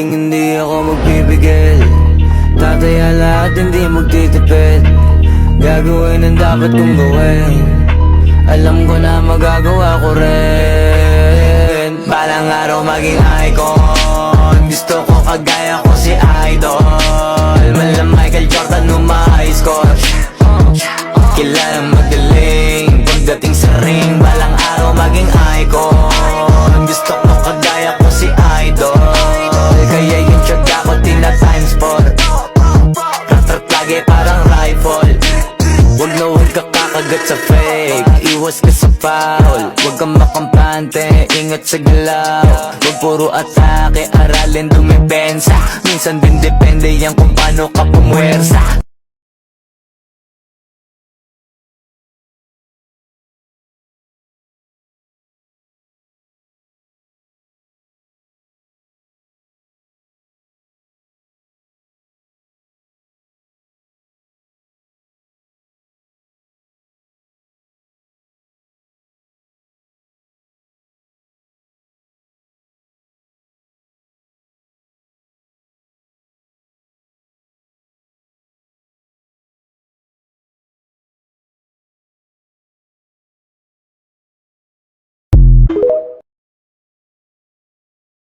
hindi ako magpipigil. Tataya lahat, hindi magtitipid. Gagawin ang dapat kong gawin. Alam ko na magagawa ko rin. Balang araw maging icon. Gusto ko kagaya ko si Idol. Mala Michael Jordan nung ma-high score. Kilalang magaling pagdating sa ring. Balang araw maging icon. Gusto ko kagaya ko si Idol. Kaya yung tiyaga ko tina-times 4. Rat-rat lagi parang rifle. Huwag na huwag ka kakagat sa fake. Iwas ka sa foul. Huwag kang makampante, ingat sa galaw. Huwag puro atake, aralin dumipensa. Minsan din depende yan kung paano ka pumwersa.